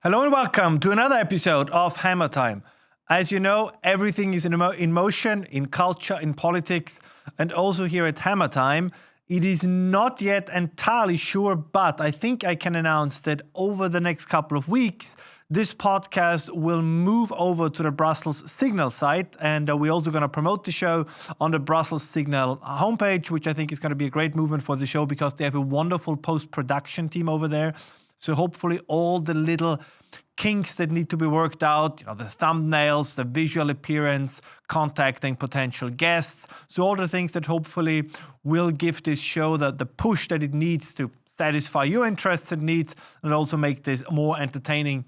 Hello and welcome to another episode of Hammer Time. As you know, everything is in motion, in culture, in politics, and also here at Hammer Time. It is not yet entirely sure, but I think I can announce that over the next couple of weeks, this podcast will move over to the Brussels Signal site, and we're also going to promote the show on the Brussels Signal homepage, which I think is going to be a great movement for the show because they have a wonderful post-production team over there. So hopefully all the little kinks that need to be worked out, the thumbnails, the visual appearance, contacting potential guests. So all the things that hopefully will give this show the push that it needs to satisfy your interests and needs, and also make this more entertaining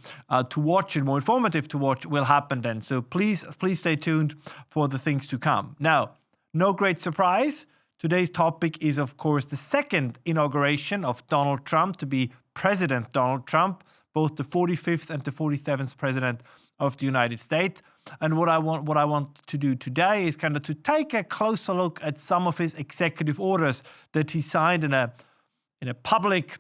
to watch and more informative to watch will happen then. So please stay tuned for the things to come. Now, no great surprise. Today's topic is, of course, the second inauguration of Donald Trump to be President Donald Trump, both the 45th and the 47th President of the United States. And what I want to do today is kind of to take a closer look at some of his executive orders that he signed in a public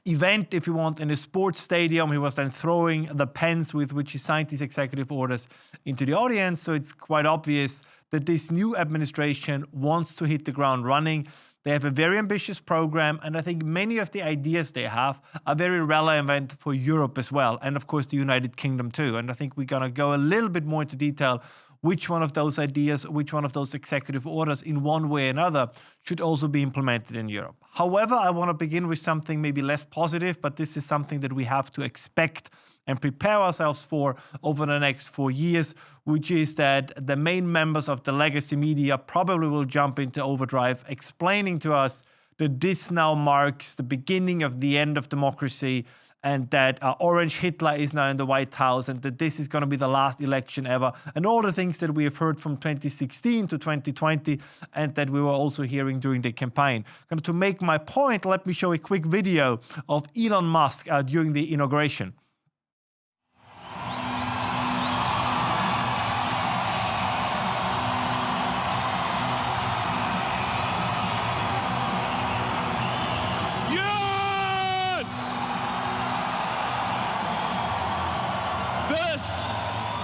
event, if you want, in a sports stadium. He was then throwing the pens with which he signed these executive orders into the audience. So it's quite obvious that this new administration wants to hit the ground running. They have a very ambitious program, and I think many of the ideas they have are very relevant for Europe as well, and of course the United Kingdom too. And I think we're going to go a little bit more into detail which one of those ideas, which one of those executive orders in one way or another should also be implemented in Europe. However, I want to begin with something maybe less positive, but this is something that we have to expect and prepare ourselves for over the next 4 years, which is that the main members of the legacy media probably will jump into overdrive, explaining to us that this now marks the beginning of the end of democracy, and that Orange Hitler is now in the White House, and that this is going to be the last election ever, and all the things that we have heard from 2016 to 2020, and that we were also hearing during the campaign. To make my point, let me show a quick video of Elon Musk during the inauguration.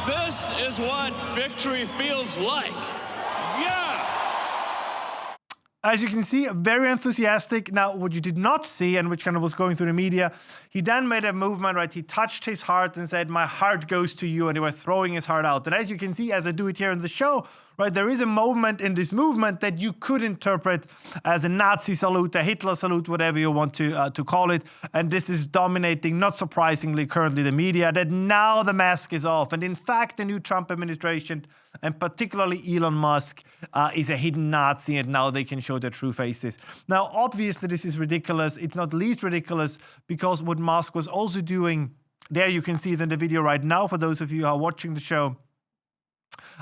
This is what victory feels like. Yeah! As you can see, very enthusiastic. Now, what you did not see, and which kind of was going through the media, he then made a movement, right? He touched his heart and said, "My heart goes to you," and he was throwing his heart out. And as you can see, as I do it here in the show, right, there is a moment in this movement that you could interpret as a Nazi salute, a Hitler salute, whatever you want to call it. And this is dominating, not surprisingly, currently the media, that now the mask is off. And in fact, the new Trump administration, and particularly Elon Musk, is a hidden Nazi, and now they can show their true faces. Now, obviously, this is ridiculous. It's not least ridiculous because what Musk was also doing, there you can see it in the video right now for those of you who are watching the show.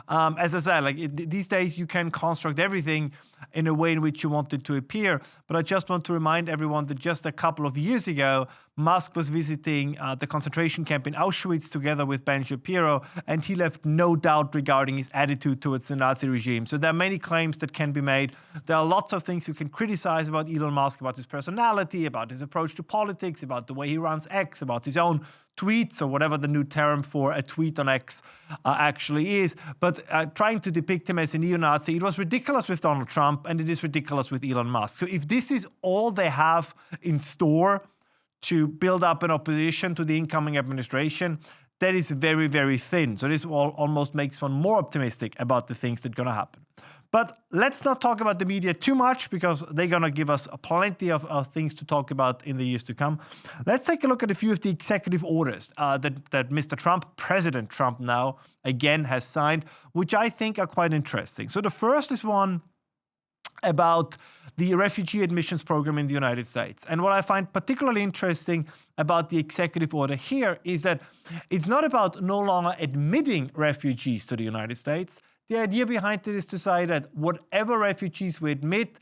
As I said, these days you can construct everything in a way in which you want it to appear. But I just want to remind everyone that just a couple of years ago, Musk was visiting the concentration camp in Auschwitz together with Ben Shapiro, and he left no doubt regarding his attitude towards the Nazi regime. So there are many claims that can be made. There are lots of things you can criticize about Elon Musk, about his personality, about his approach to politics, about the way he runs X, about his own tweets, or whatever the new term for a tweet on X actually is. But trying to depict him as a neo-Nazi, it was ridiculous with Donald Trump, and it is ridiculous with Elon Musk. So if this is all they have in store to build up an opposition to the incoming administration, that is very, very thin. So this almost makes one more optimistic about the things that are going to happen. But let's not talk about the media too much because they're going to give us plenty of things to talk about in the years to come. Let's take a look at a few of the executive orders that Mr. Trump, President Trump now, again has signed, which I think are quite interesting. So the first is one about the Refugee Admissions program in the United States. And what I find particularly interesting about the executive order here is that it's not about no longer admitting refugees to the United States. The idea behind it is to say that whatever refugees we admit,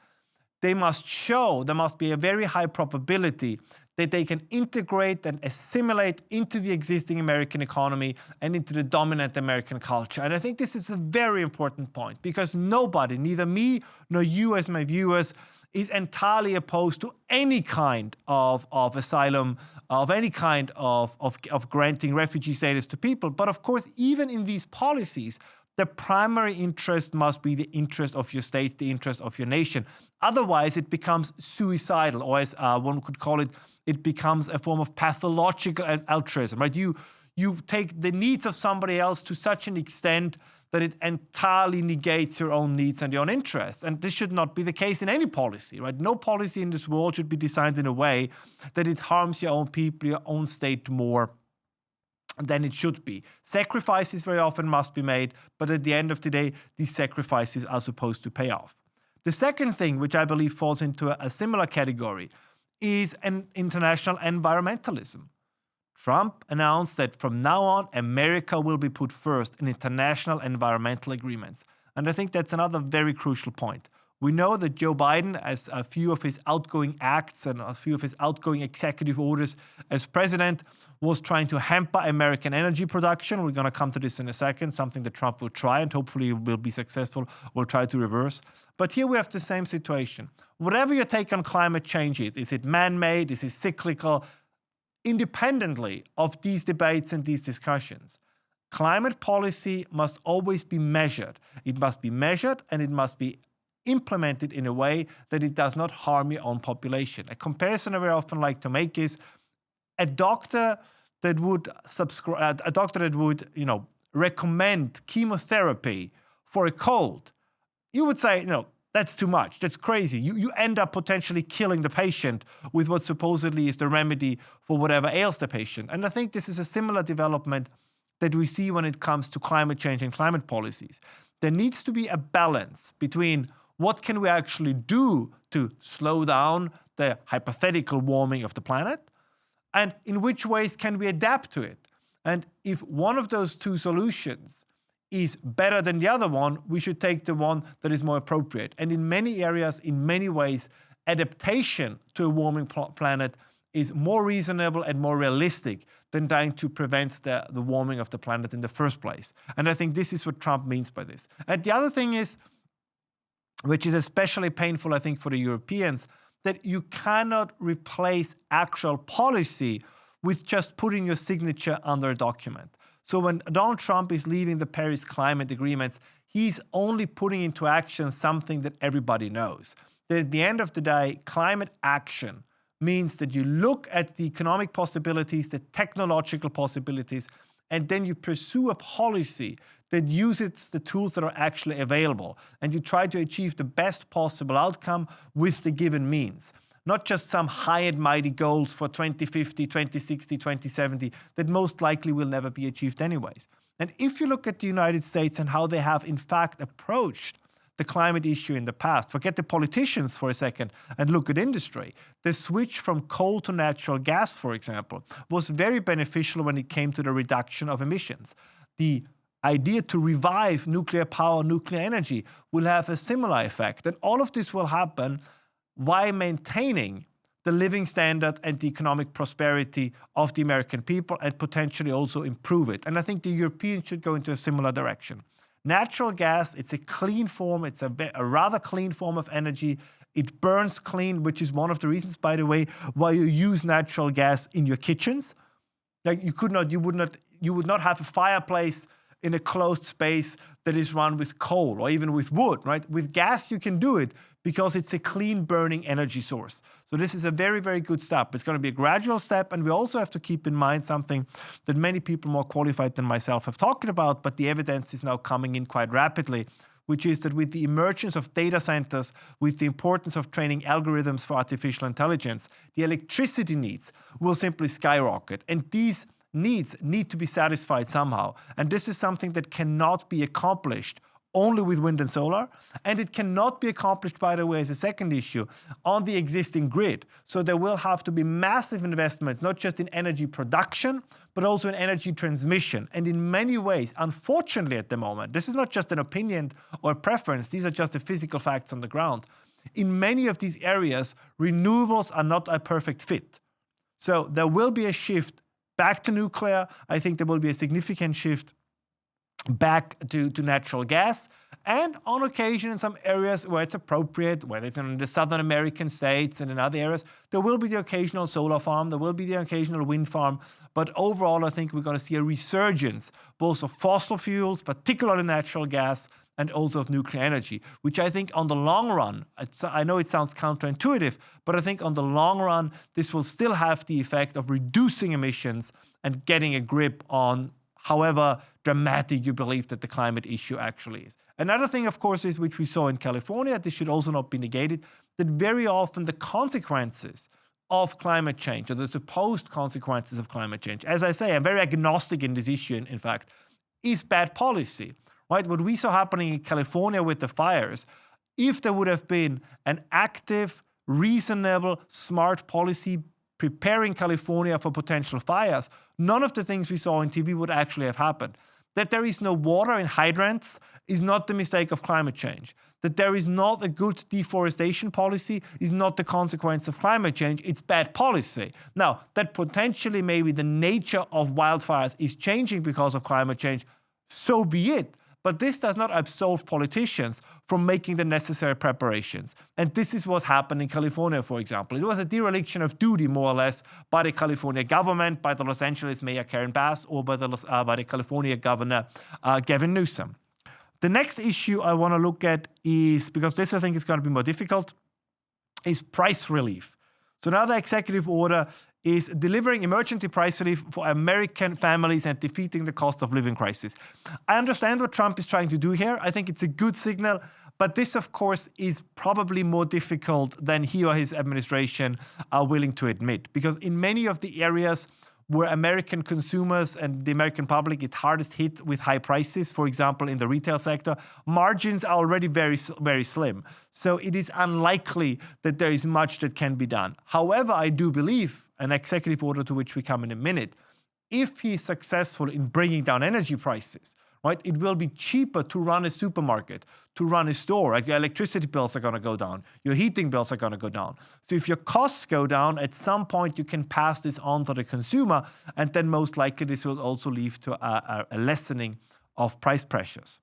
they must show, there must be a very high probability that they can integrate and assimilate into the existing American economy and into the dominant American culture. And I think this is a very important point, because nobody, neither me nor you as my viewers, is entirely opposed to any kind of asylum, of any kind of granting refugee status to people. But of course, even in these policies, the primary interest must be the interest of your state, the interest of your nation. Otherwise, it becomes suicidal, or as one could call it, it becomes a form of pathological altruism, right? You take the needs of somebody else to such an extent that it entirely negates your own needs and your own interests. And this should not be the case in any policy, right? No policy in this world should be designed in a way that it harms your own people, your own state more than it should be. Sacrifices very often must be made, but at the end of the day, these sacrifices are supposed to pay off. The second thing, which I believe falls into a similar category, is an international environmentalism. Trump announced that from now on, America will be put first in international environmental agreements. And I think that's another very crucial point. We know that Joe Biden, as a few of his outgoing acts and a few of his outgoing executive orders as president, was trying to hamper American energy production. We're going to come to this in a second, something that Trump will try and hopefully will be successful, will try to reverse. But here we have the same situation. Whatever your take on climate change is it man-made, is it cyclical, independently of these debates and these discussions, climate policy must always be measured. It must be measured and it must be implemented in a way that it does not harm your own population. A comparison I very often like to make is a doctor that would recommend chemotherapy for a cold. You would say, no, that's too much. That's crazy. You end up potentially killing the patient with what supposedly is the remedy for whatever ails the patient. And I think this is a similar development that we see when it comes to climate change and climate policies. There needs to be a balance between what can we actually do to slow down the hypothetical warming of the planet, and in which ways can we adapt to it. And if one of those two solutions is better than the other one, we should take the one that is more appropriate. And in many areas, in many ways, adaptation to a warming planet is more reasonable and more realistic than trying to prevent the warming of the planet in the first place. And I think this is what Trump means by this. And the other thing is, which is especially painful, I think, for the Europeans, that you cannot replace actual policy with just putting your signature under a document. So when Donald Trump is leaving the Paris climate agreements, he's only putting into action something that everybody knows. That at the end of the day, climate action means that you look at the economic possibilities, the technological possibilities, and then you pursue a policy that uses the tools that are actually available. And you try to achieve the best possible outcome with the given means. Not just some high and mighty goals for 2050, 2060, 2070 that most likely will never be achieved anyways. And if you look at the United States and how they have in fact approached the climate issue in the past, forget the politicians for a second and look at industry. The switch from coal to natural gas, for example, was very beneficial when it came to the reduction of emissions. The idea to revive nuclear power, nuclear energy will have a similar effect. And all of this will happen while maintaining the living standard and the economic prosperity of the American people and potentially also improve it. And I think the Europeans should go into a similar direction. Natural gas, it's a clean form, it's a rather clean form of energy. It burns clean, which is one of the reasons, by the way, why you use natural gas in your kitchens. Like you would not have a fireplace in a closed space that is run with coal or even with wood, right? With gas, you can do it because it's a clean burning energy source. So this is a very, very good step. It's going to be a gradual step. And we also have to keep in mind something that many people more qualified than myself have talked about, but the evidence is now coming in quite rapidly, which is that with the emergence of data centers, with the importance of training algorithms for artificial intelligence, the electricity needs will simply skyrocket. And these needs need to be satisfied somehow. And this is something that cannot be accomplished only with wind and solar. And it cannot be accomplished, by the way, as a second issue, on the existing grid. So there will have to be massive investments, not just in energy production, but also in energy transmission. And in many ways, unfortunately at the moment, this is not just an opinion or a preference, these are just the physical facts on the ground. In many of these areas, renewables are not a perfect fit. So there will be a shift back to nuclear. I think there will be a significant shift back to natural gas. And on occasion, in some areas where it's appropriate, whether it's in the Southern American states and in other areas, there will be the occasional solar farm, there will be the occasional wind farm. But overall, I think we're going to see a resurgence both of fossil fuels, particularly natural gas, and also of nuclear energy, which I think on the long run, I know it sounds counterintuitive, but I think on the long run, this will still have the effect of reducing emissions and getting a grip on however dramatic you believe that the climate issue actually is. Another thing, of course, is which we saw in California, this should also not be negated, that very often the consequences of climate change, or the supposed consequences of climate change, as I say, I'm very agnostic in this issue, in fact, is bad policy. Right? What we saw happening in California with the fires, if there would have been an active, reasonable, smart policy preparing California for potential fires, none of the things we saw on TV would actually have happened. That there is no water in hydrants is not the mistake of climate change. That there is not a good deforestation policy is not the consequence of climate change, it's bad policy. Now, that potentially maybe the nature of wildfires is changing because of climate change, so be it. But this does not absolve politicians from making the necessary preparations. And this is what happened in California, for example. It was a dereliction of duty, more or less, by the California government, by the Los Angeles Mayor Karen Bass, or by the California Governor Gavin Newsom. The next issue I want to look at is, because this I think is going to be more difficult, is price relief. So now the executive order is delivering emergency price relief for American families and defeating the cost of living crisis. I understand what Trump is trying to do here. I think it's a good signal, but this, of course, is probably more difficult than he or his administration are willing to admit, because in many of the areas where American consumers and the American public is hardest hit with high prices, for example, in the retail sector, margins are already very, very slim. So it is unlikely that there is much that can be done. However, I do believe, an executive order to which we come in a minute, if he's successful in bringing down energy prices, right, it will be cheaper to run a supermarket, to run a store. Like your electricity bills are going to go down. Your heating bills are going to go down. So if your costs go down, at some point you can pass this on to the consumer, and then most likely this will also lead to a lessening of price pressures.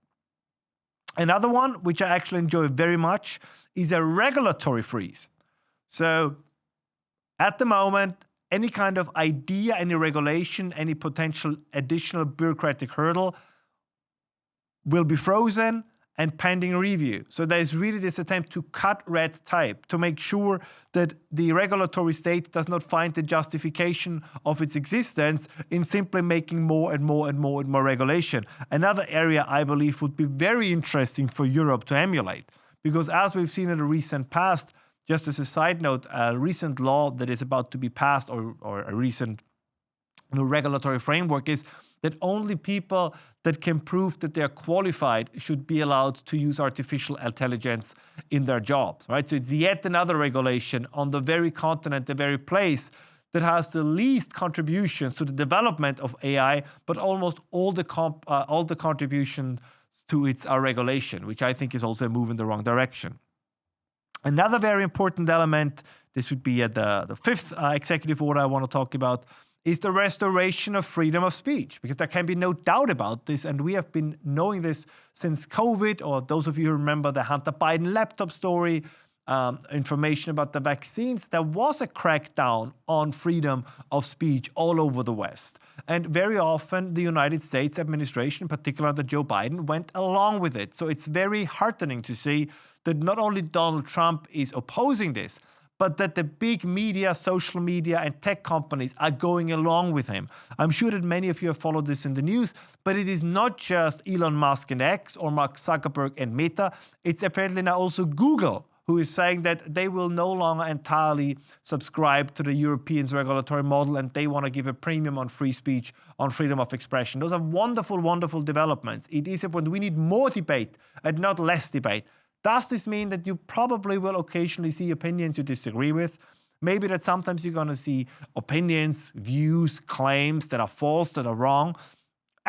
Another one, which I actually enjoy very much, is a regulatory freeze. So at the moment, any kind of idea, any regulation, any potential additional bureaucratic hurdle will be frozen and pending review. So there's really this attempt to cut red tape, to make sure that the regulatory state does not find the justification of its existence in simply making more and more and more and more regulation. Another area I believe would be very interesting for Europe to emulate, because as we've seen in the recent past, just as a side note, a recent law that is about to be passed, or a recent new regulatory framework, is that only people that can prove that they're qualified should be allowed to use artificial intelligence in their jobs, right? So it's yet another regulation on the very continent, the very place that has the least contributions to the development of AI, but almost all the contributions to its regulation, which I think is also a move in the wrong direction. Another very important element, this would be the fifth executive order I want to talk about, is the restoration of freedom of speech, because there can be no doubt about this, and we have been knowing this since COVID, or those of you who remember the Hunter Biden laptop story, information about the vaccines. There was a crackdown on freedom of speech all over the West. And very often the United States administration, particularly under Joe Biden, went along with it. So it's very heartening to see that not only Donald Trump is opposing this, but that the big media, social media, and tech companies are going along with him. I'm sure that many of you have followed this in the news, but it is not just Elon Musk and X or Mark Zuckerberg and Meta. It's apparently now also Google, who is saying that they will no longer entirely subscribe to the Europeans' regulatory model, and they want to give a premium on free speech, on freedom of expression. Those are wonderful, wonderful developments. It is important. We need more debate and not less debate. Does this mean that you probably will occasionally see opinions you disagree with? Maybe that sometimes you're going to see opinions, views, claims that are false, that are wrong.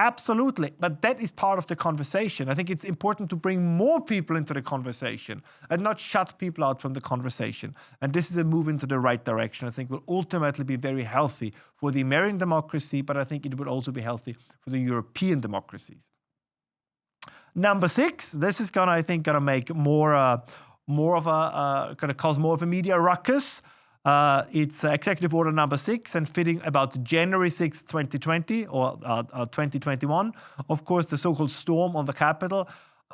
Absolutely. But that is part of the conversation. I think it's important to bring more people into the conversation and not shut people out from the conversation. And this is a move into the right direction. I think will ultimately be very healthy for the American democracy, but I think it would also be healthy for the European democracies. Number 6, this is gonna make gonna cause more of a media ruckus. It's Executive Order number 6 and fitting about January 6, 2020 or 2021. Of course, the so-called storm on the Capitol,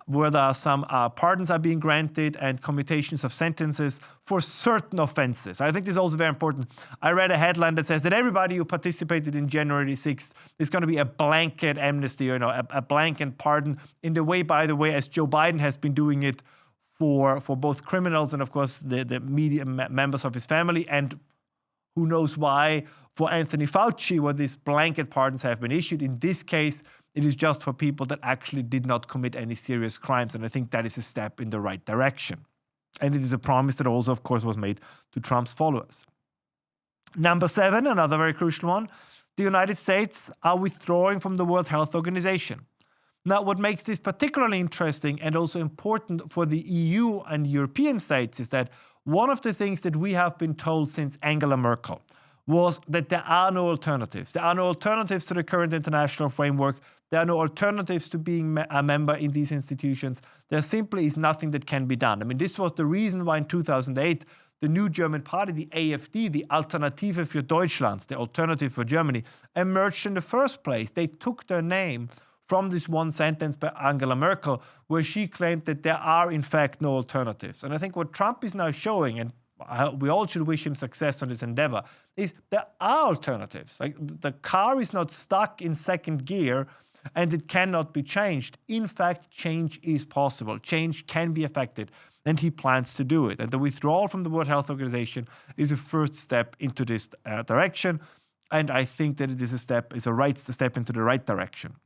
where there are some pardons are being granted and commutations of sentences for certain offenses. I think this is also very important. I read a headline that says that everybody who participated in January 6th is going to be a blanket amnesty, or a blanket pardon in the way, by the way, as Joe Biden has been doing it for both criminals and, of course, the media members of his family, and who knows why for Anthony Fauci, where these blanket pardons have been issued. In this case, it is just for people that actually did not commit any serious crimes, and I think that is a step in the right direction. And it is a promise that also, of course, was made to Trump's followers. Number 7, another very crucial one, the United States are withdrawing from the World Health Organization. Now, what makes this particularly interesting and also important for the EU and European states is that one of the things that we have been told since Angela Merkel was that there are no alternatives. There are no alternatives to the current international framework. There are no alternatives to being a member in these institutions. There simply is nothing that can be done. I mean, this was the reason why in 2008, the new German party, the AfD, the Alternative für Deutschland, the Alternative for Germany, emerged in the first place. They took their name from this one sentence by Angela Merkel, where she claimed that there are, in fact, no alternatives. And I think what Trump is now showing, and we all should wish him success on this endeavor, is there are alternatives. Like, the car is not stuck in second gear and it cannot be changed. In fact, change is possible. Change can be effected, and he plans to do it. And the withdrawal from the World Health Organization is a first step into this direction. And I think that it is a step into the right direction.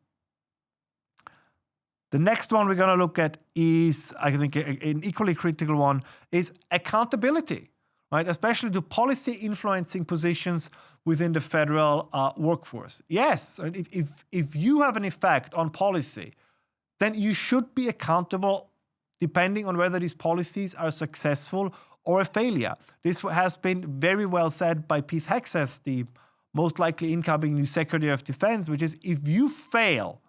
The next one we're going to look at is, I think, an equally critical one, is accountability, right? Especially to policy influencing positions within the federal workforce. Yes, if you have an effect on policy, then you should be accountable depending on whether these policies are successful or a failure. This has been very well said by Pete Hegseth, the most likely incoming new Secretary of Defense, which is, if you fail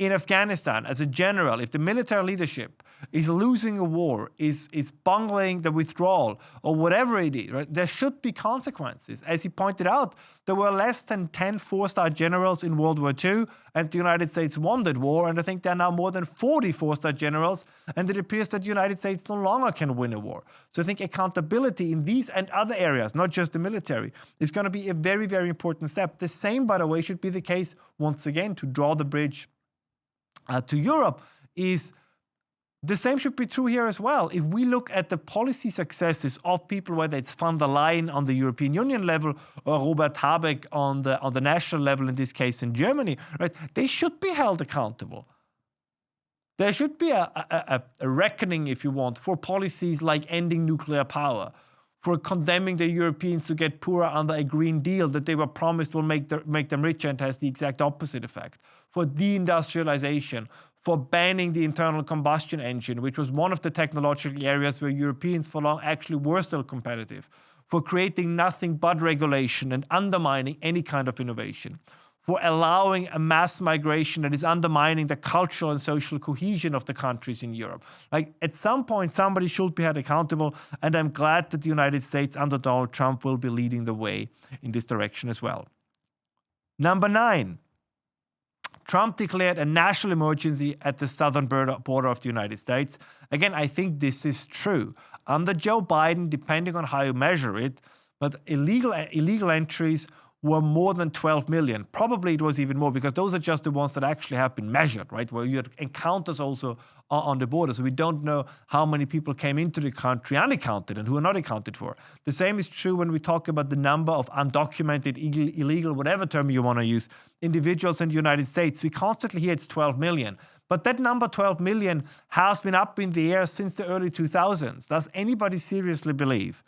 in Afghanistan as a general, if the military leadership is losing a war, is bungling the withdrawal, or whatever it is, right, there should be consequences. As he pointed out, there were less than 10 four-star generals in World War II, and the United States won that war, and I think there are now more than 40 four-star generals, and it appears that the United States no longer can win a war. So I think accountability in these and other areas, not just the military, is going to be a very, very important step. The same, by the way, should be the case, once again, to draw the bridge to Europe, is the same should be true here as well. If we look at the policy successes of people, whether it's von der Leyen on the European Union level or Robert Habeck on the national level, in this case in Germany, right, they should be held accountable. There should be a reckoning, if you want, for policies like ending nuclear power, for condemning the Europeans to get poorer under a Green Deal that they were promised will make them richer and has the exact opposite effect, for deindustrialization, for banning the internal combustion engine, which was one of the technological areas where Europeans for long actually were still competitive, for creating nothing but regulation and undermining any kind of innovation, for allowing a mass migration that is undermining the cultural and social cohesion of the countries in Europe. Like, at some point, somebody should be held accountable, and I'm glad that the United States under Donald Trump will be leading the way in this direction as well. Number 9, Trump declared a national emergency at the southern border of the United States. Again, I think this is true. Under Joe Biden, depending on how you measure it, but illegal entries were more than 12 million. Probably it was even more, because those are just the ones that actually have been measured, right? Where you had encounters also on the border. So we don't know how many people came into the country unaccounted and who are not accounted for. The same is true when we talk about the number of undocumented, illegal, whatever term you want to use, individuals in the United States. We constantly hear it's 12 million. But that number 12 million has been up in the air since the early 2000s. Does anybody seriously believe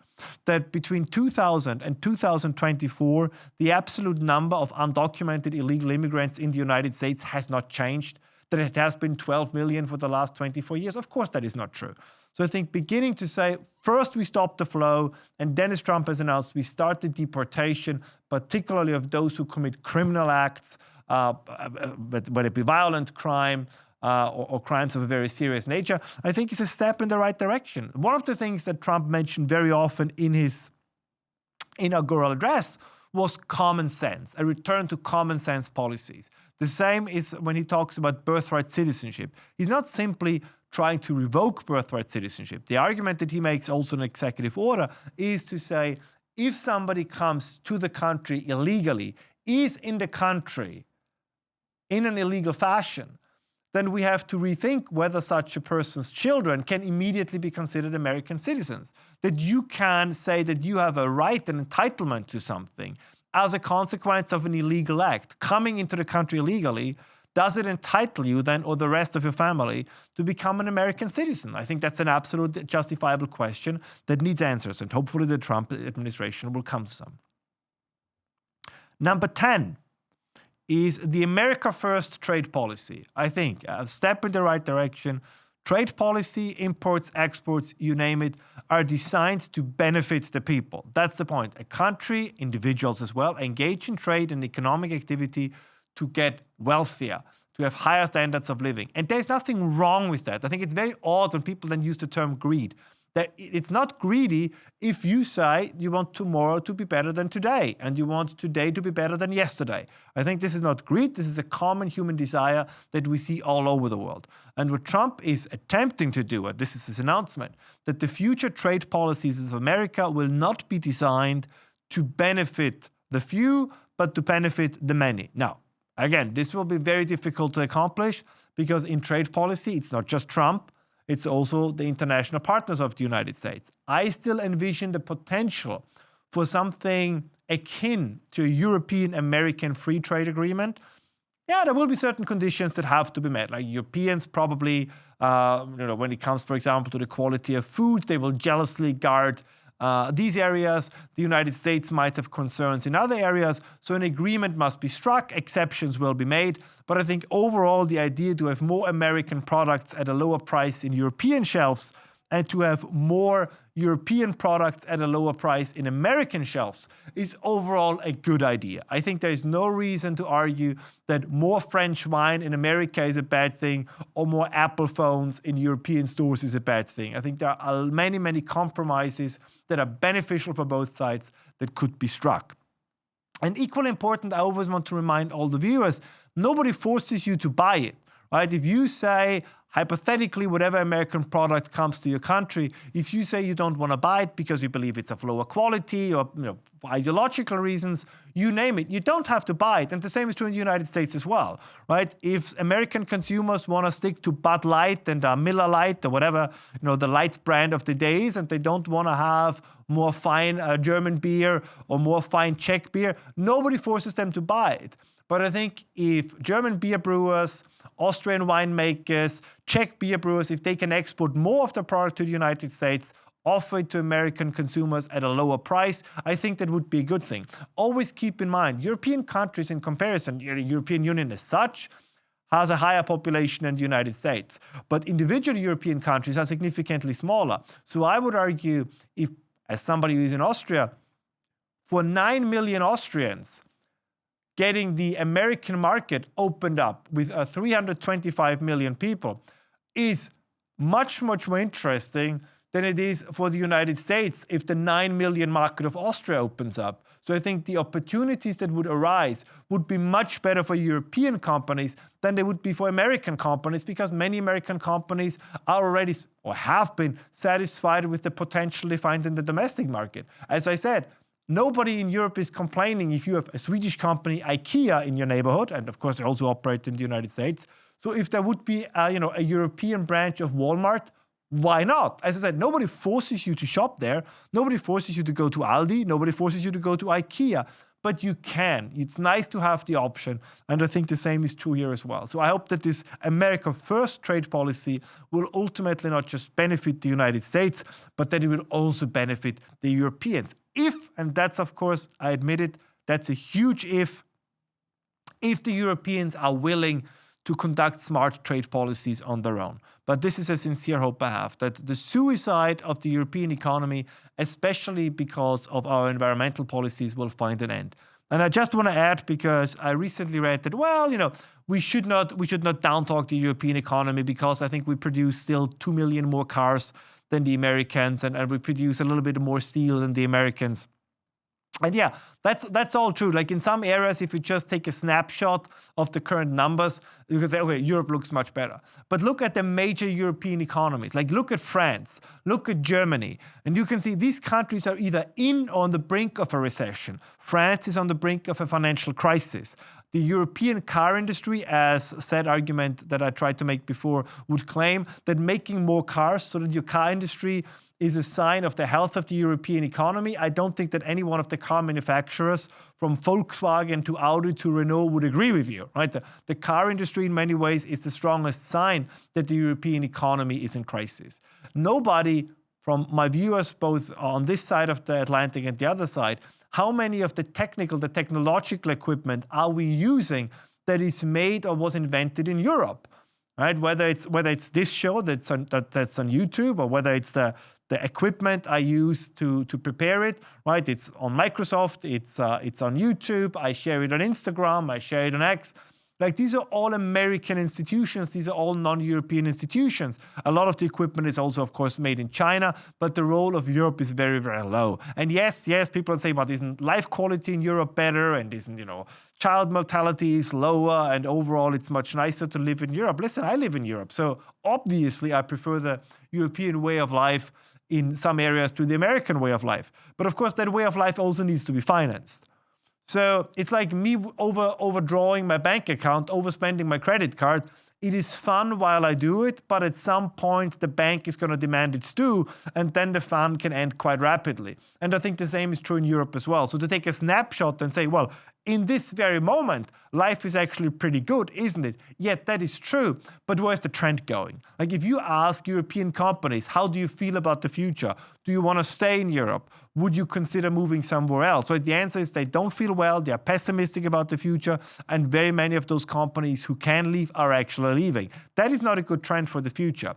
that between 2000 and 2024, the absolute number of undocumented illegal immigrants in the United States has not changed, that it has been 12 million for the last 24 years. Of course, that is not true. So I think beginning to say, first we stop the flow, and then as Trump has announced, we start the deportation, particularly of those who commit criminal acts, whether it be violent crime or crimes of a very serious nature, I think is a step in the right direction. One of the things that Trump mentioned very often in his inaugural address was common sense, a return to common sense policies. The same is when he talks about birthright citizenship. He's not simply trying to revoke birthright citizenship. The argument that he makes also in executive order is to say, if somebody comes to the country illegally, is in the country in an illegal fashion, then we have to rethink whether such a person's children can immediately be considered American citizens. That you can say that you have a right and entitlement to something as a consequence of an illegal act. Coming into the country illegally, does it entitle you then, or the rest of your family, to become an American citizen? I think that's an absolute justifiable question that needs answers, and hopefully the Trump administration will come to some. Number 10 is the America First trade policy. I think a step in the right direction. Trade policy, imports, exports, you name it, are designed to benefit the people. That's the point. A country, individuals as well, engage in trade and economic activity to get wealthier, to have higher standards of living. And there's nothing wrong with that. I think it's very odd when people then use the term greed. That it's not greedy if you say you want tomorrow to be better than today and you want today to be better than yesterday. I think this is not greed. This is a common human desire that we see all over the world. And what Trump is attempting to do, and this is his announcement, that the future trade policies of America will not be designed to benefit the few, but to benefit the many. Now, again, this will be very difficult to accomplish because in trade policy, it's not just Trump. It's also the international partners of the United States. I still envision the potential for something akin to a European-American free trade agreement. Yeah, there will be certain conditions that have to be met. Like Europeans probably, when it comes, for example, to the quality of food, they will jealously guard these areas. The United States might have concerns in other areas, so an agreement must be struck, exceptions will be made. But I think overall the idea to have more American products at a lower price in European shelves and to have more European products at a lower price in American shelves is overall a good idea. I think there is no reason to argue that more French wine in America is a bad thing or more Apple phones in European stores is a bad thing. I think there are many, many compromises that are beneficial for both sides that could be struck. And equally important, I always want to remind all the viewers, nobody forces you to buy it, right? If you say, hypothetically, whatever American product comes to your country, if you say you don't want to buy it because you believe it's of lower quality or for ideological reasons, you name it, you don't have to buy it. And the same is true in the United States as well, right? If American consumers want to stick to Bud Light and Miller Lite or whatever, the light brand of the days, and they don't want to have more fine German beer or more fine Czech beer, nobody forces them to buy it. But I think if German beer brewers, Austrian winemakers, Czech beer brewers, if they can export more of their product to the United States, offer it to American consumers at a lower price, I think that would be a good thing. Always keep in mind, European countries in comparison, the European Union as such, has a higher population than the United States. But individual European countries are significantly smaller. So I would argue, if, as somebody who is in Austria, for 9 million Austrians, getting the American market opened up with 325 million people is much, much more interesting than it is for the United States if the 9 million market of Austria opens up. So I think the opportunities that would arise would be much better for European companies than they would be for American companies, because many American companies are already or have been satisfied with the potential they find in the domestic market. As I said, nobody in Europe is complaining if you have a Swedish company, IKEA, in your neighborhood, and of course they also operate in the United States. So if there would be a European branch of Walmart, why not? As I said, nobody forces you to shop there. Nobody forces you to go to Aldi. Nobody forces you to go to IKEA. but you can. It's nice to have the option. And I think the same is true here as well. So I hope that this America First trade policy will ultimately not just benefit the United States, but that it will also benefit the Europeans. If, and that's of course, I admit it, that's a huge if the Europeans are willing to conduct smart trade policies on their own. But this is a sincere hope I have, that the suicide of the European economy, especially because of our environmental policies, will find an end. And I just want to add, because I recently read that, well, we should not down-talk the European economy, because I think we produce still 2 million more cars than the Americans, and we produce a little bit more steel than the Americans. And yeah, that's all true. Like in some areas, if you just take a snapshot of the current numbers, you can say, okay, Europe looks much better. But look at the major European economies. Like look at France, look at Germany. And you can see these countries are either in or on the brink of a recession. France is on the brink of a financial crisis. The European car industry, as said argument that I tried to make before, would claim that making more cars so that your car industry is a sign of the health of the European economy. I don't think that any one of the car manufacturers, from Volkswagen to Audi to Renault, would agree with you, right? The car industry in many ways is the strongest sign that the European economy is in crisis. Nobody, from my viewers, both on this side of the Atlantic and the other side, how many of the technological equipment are we using that is made or was invented in Europe? Right? Whether it's this show that's on YouTube, or whether it's the equipment I use to prepare it, right? It's on Microsoft, it's on YouTube, I share it on Instagram, I share it on X. Like these are all American institutions, these are all non-European institutions. A lot of the equipment is also, of course, made in China, but the role of Europe is very, very low. And yes, people say, but isn't life quality in Europe better? And isn't, child mortality is lower, and overall it's much nicer to live in Europe? Listen, I live in Europe, so obviously I prefer the European way of life in some areas to the American way of life. But of course, that way of life also needs to be financed. So it's like me overdrawing my bank account, overspending my credit card. It is fun while I do it, but at some point the bank is going to demand its due, and then the fun can end quite rapidly. And I think the same is true in Europe as well. So to take a snapshot and say, well, in this very moment, life is actually pretty good, isn't it? Yet that is true. But where's the trend going? Like if you ask European companies, how do you feel about the future? Do you want to stay in Europe? Would you consider moving somewhere else? So the answer is they don't feel well, they are pessimistic about the future, and very many of those companies who can leave are actually leaving. That is not a good trend for the future.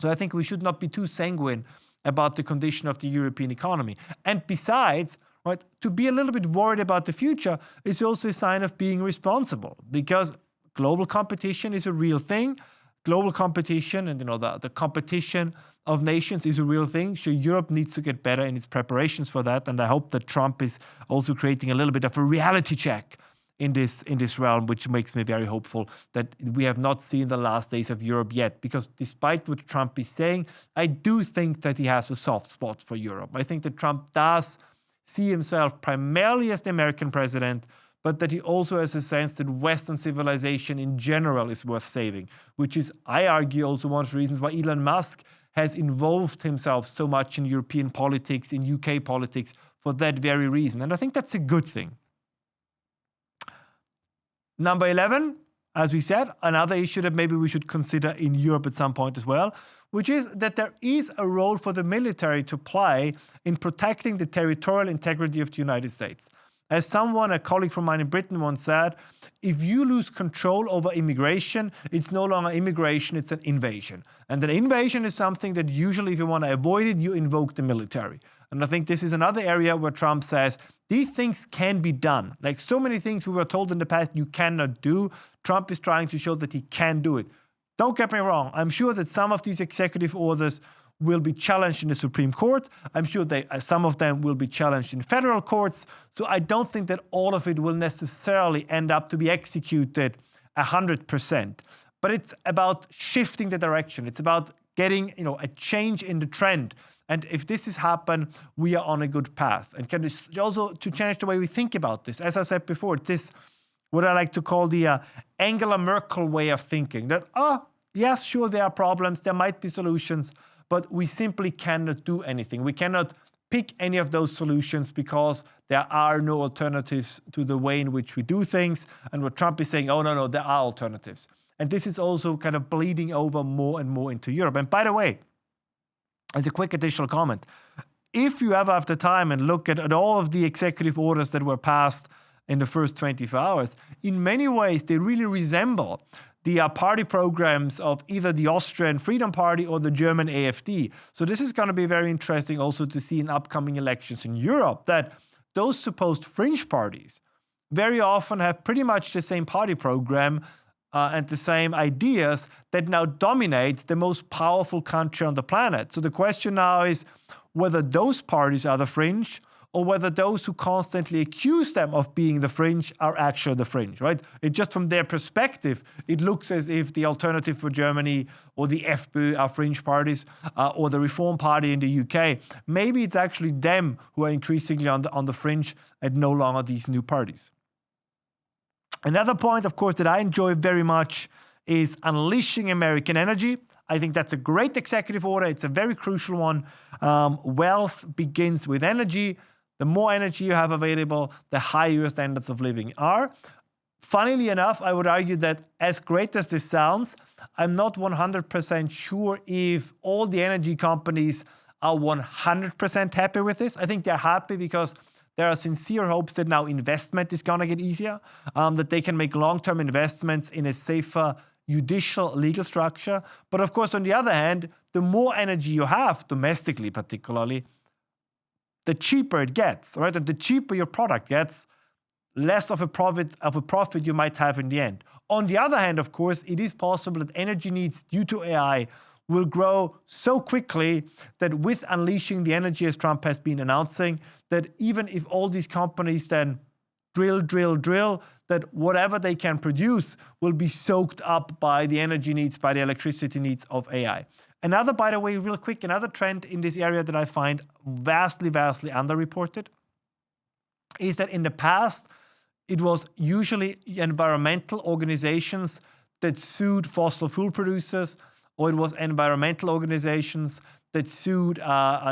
So I think we should not be too sanguine about the condition of the European economy. And besides, right, to be a little bit worried about the future is also a sign of being responsible, because global competition is a real thing. Global competition and the competition of nations is a real thing. So Europe needs to get better in its preparations for that. And I hope that Trump is also creating a little bit of a reality check in this realm, which makes me very hopeful that we have not seen the last days of Europe yet. Because despite what Trump is saying, I do think that he has a soft spot for Europe. I think that Trump does see himself primarily as the American president, but that he also has a sense that Western civilization in general is worth saving, which is, I argue, also one of the reasons why Elon Musk has involved himself so much in European politics, in UK politics, for that very reason. And I think that's a good thing. Number 11, as we said, another issue that maybe we should consider in Europe at some point as well, which is that there is a role for the military to play in protecting the territorial integrity of the United States. As a colleague from mine in Britain once said, if you lose control over immigration, it's no longer immigration, it's an invasion. And an invasion is something that usually, if you want to avoid it, you invoke the military. And I think this is another area where Trump says, these things can be done. Like so many things we were told in the past you cannot do, Trump is trying to show that he can do it. Don't get me wrong, I'm sure that some of these executive orders will be challenged in the Supreme Court. I'm sure some of them will be challenged in federal courts. So I don't think that all of it will necessarily end up to be executed 100%. But it's about shifting the direction. It's about getting a change in the trend. And if this has happened, we are on a good path. And can also to change the way we think about this. As I said before, it's this, what I like to call the Angela Merkel way of thinking. That, yes, sure, there are problems, there might be solutions, but we simply cannot do anything. We cannot pick any of those solutions because there are no alternatives to the way in which we do things. And what Trump is saying, oh, no, there are alternatives. And this is also kind of bleeding over more and more into Europe. And by the way, as a quick additional comment, if you ever have the time and look at all of the executive orders that were passed in the first 24 hours, in many ways, they really resemble the party programs of either the Austrian Freedom Party or the German AfD. So this is going to be very interesting also to see in upcoming elections in Europe that those supposed fringe parties very often have pretty much the same party program and the same ideas that now dominate the most powerful country on the planet. So the question now is whether those parties are the fringe or whether those who constantly accuse them of being the fringe are actually the fringe, right? It just from their perspective, it looks as if the Alternative for Germany or the FPÖ are fringe parties or the Reform Party in the UK. Maybe it's actually them who are increasingly on the fringe and no longer these new parties. Another point, of course, that I enjoy very much is unleashing American energy. I think that's a great executive order. It's a very crucial one. Wealth begins with energy. The more energy you have available, the higher your standards of living are. Funnily enough, I would argue that as great as this sounds, I'm not 100% sure if all the energy companies are 100% happy with this. I think they're happy because there are sincere hopes that now investment is going to get easier, that they can make long-term investments in a safer judicial legal structure. But of course, on the other hand, the more energy you have, domestically particularly, the cheaper it gets, right? And the cheaper your product gets, less of a profit you might have in the end. On the other hand, of course, it is possible that energy needs due to AI will grow so quickly that with unleashing the energy, as Trump has been announcing, that even if all these companies then drill, that whatever they can produce will be soaked up by the energy needs, by the electricity needs of AI. Another, by the way, real quick, another trend in this area that I find vastly underreported is that in the past, it was usually environmental organizations that sued fossil fuel producers, or it was environmental organizations that sued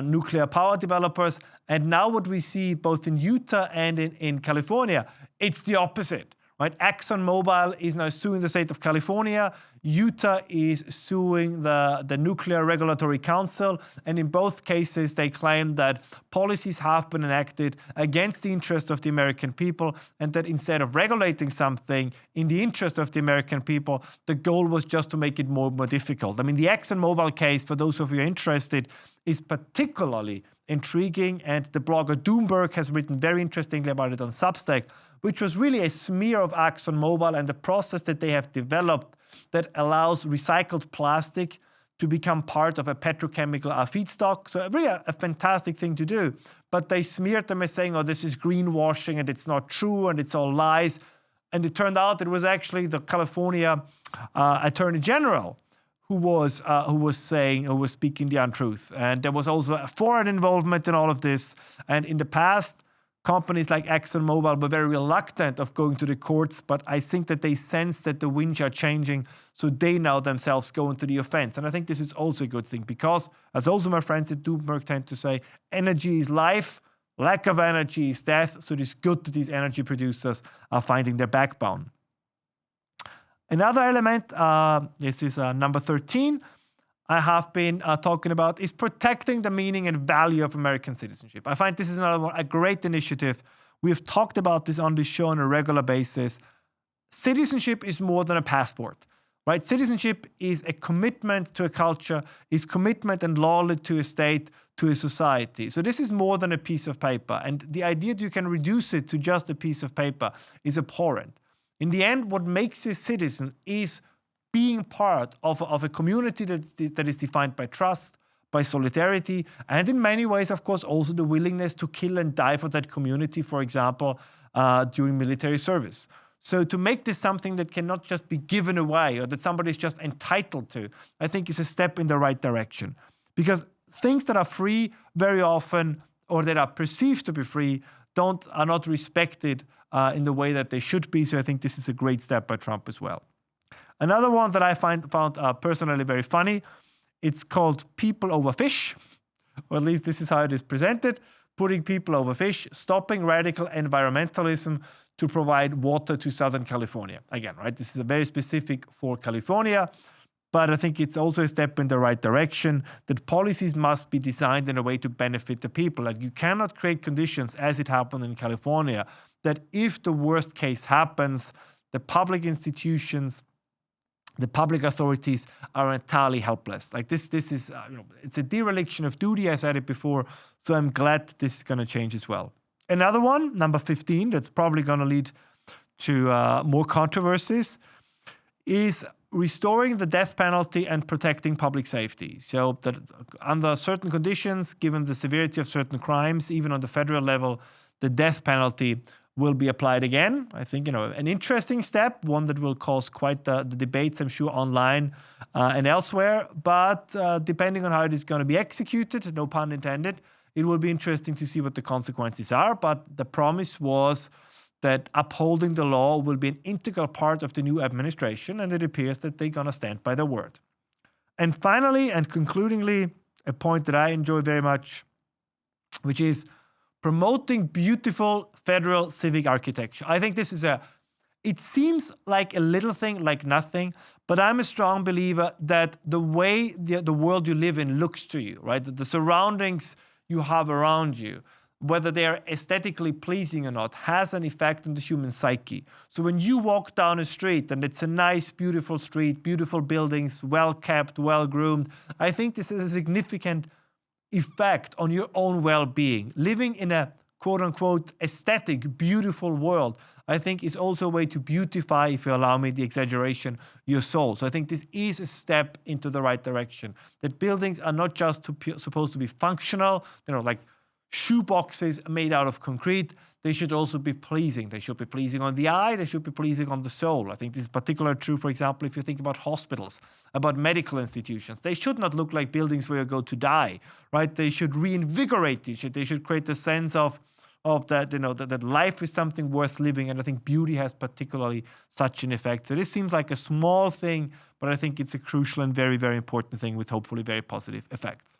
nuclear power developers. And now what we see both in Utah and in California, it's the opposite, right? ExxonMobil is now suing the state of California. Utah is suing the Nuclear Regulatory Council. And in both cases, they claim that policies have been enacted against the interest of the American people, and that instead of regulating something in the interest of the American people, the goal was just to make it more difficult. I mean, the ExxonMobil case, for those of you interested, is particularly intriguing. And the blogger Doomberg has written very interestingly about it on Substack, which was really a smear of ExxonMobil and the process that they have developed that allows recycled plastic to become part of a petrochemical feedstock. So really a fantastic thing to do. But they smeared them as saying, oh, this is greenwashing and it's not true and it's all lies. And it turned out it was actually the California Attorney General who was speaking the untruth. And there was also a foreign involvement in all of this. And in the past, companies like ExxonMobil were very reluctant of going to the courts, but I think that they sense that the winds are changing, so they now themselves go into the offense. And I think this is also a good thing because, as also my friends at Doomberg tend to say, energy is life, lack of energy is death, so it is good that these energy producers are finding their backbone. Another element, this is number 13, I have been talking about is protecting the meaning and value of American citizenship. I find this is a great initiative. We have talked about this on this show on a regular basis. Citizenship is more than a passport, right? Citizenship is a commitment to a culture, is commitment and loyalty to a state, to a society. So this is more than a piece of paper. And the idea that you can reduce it to just a piece of paper is abhorrent. In the end, what makes you a citizen is being part of a community that is defined by trust, by solidarity, and in many ways, of course, also the willingness to kill and die for that community, for example, during military service. So to make this something that cannot just be given away or that somebody is just entitled to, I think is a step in the right direction. Because things that are free very often, or that are perceived to be free, are not respected in the way that they should be. So I think this is a great step by Trump as well. Another one that I found personally very funny, it's called People Over Fish. or at least this is how it is presented, putting people over fish, stopping radical environmentalism to provide water to Southern California. Again, right, this is a very specific for California, but I think it's also a step in the right direction, that policies must be designed in a way to benefit the people. Like, you cannot create conditions, as it happened in California, that if the worst case happens, the public institutions, the public authorities are entirely helpless. Like this is, it's a dereliction of duty. I said it before, so I'm glad this is going to change as well. Another one, number 15, that's probably going to lead to more controversies, is restoring the death penalty and protecting public safety. So that under certain conditions, given the severity of certain crimes, even on the federal level, the death penalty will be applied again. I think, an interesting step, one that will cause quite the debates, I'm sure, online and elsewhere. But depending on how it is going to be executed, no pun intended, it will be interesting to see what the consequences are. But the promise was that upholding the law will be an integral part of the new administration, and it appears that they're going to stand by their word. And finally, and concludingly, a point that I enjoy very much, which is promoting beautiful federal civic architecture. I think this is it seems like a little thing, like nothing, but I'm a strong believer that the way the world you live in looks to you, right? The surroundings you have around you, whether they are aesthetically pleasing or not, has an effect on the human psyche. So when you walk down a street and it's a nice, beautiful street, beautiful buildings, well-kept, well-groomed, I think this has a significant effect on your own well-being. Living in a quote-unquote aesthetic, beautiful world, I think is also a way to beautify, if you allow me the exaggeration, your soul. So I think this is a step into the right direction. That buildings are not just supposed to be functional, like shoe boxes made out of concrete. They should also be pleasing. They should be pleasing on the eye. They should be pleasing on the soul. I think this is particularly true, for example, if you think about hospitals, about medical institutions. They should not look like buildings where you go to die, right? They should reinvigorate. They should create the sense of that, that life is something worth living. And I think beauty has particularly such an effect. So this seems like a small thing, but I think it's a crucial and very, very important thing with hopefully very positive effects.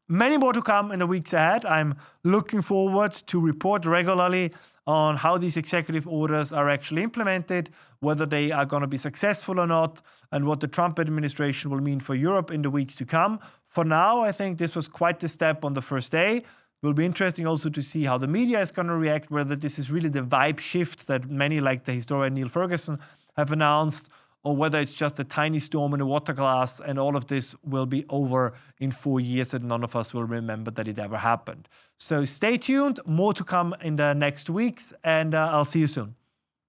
Many more to come in the weeks ahead. I'm looking forward to report regularly on how these executive orders are actually implemented, whether they are going to be successful or not, and what the Trump administration will mean for Europe in the weeks to come. For now, I think this was quite the step on the first day. It will be interesting also to see how the media is going to react, whether this is really the vibe shift that many, like the historian Neil Ferguson, have announced, or whether it's just a tiny storm in a water glass and all of this will be over in 4 years and none of us will remember that it ever happened. So stay tuned, more to come in the next weeks, and I'll see you soon.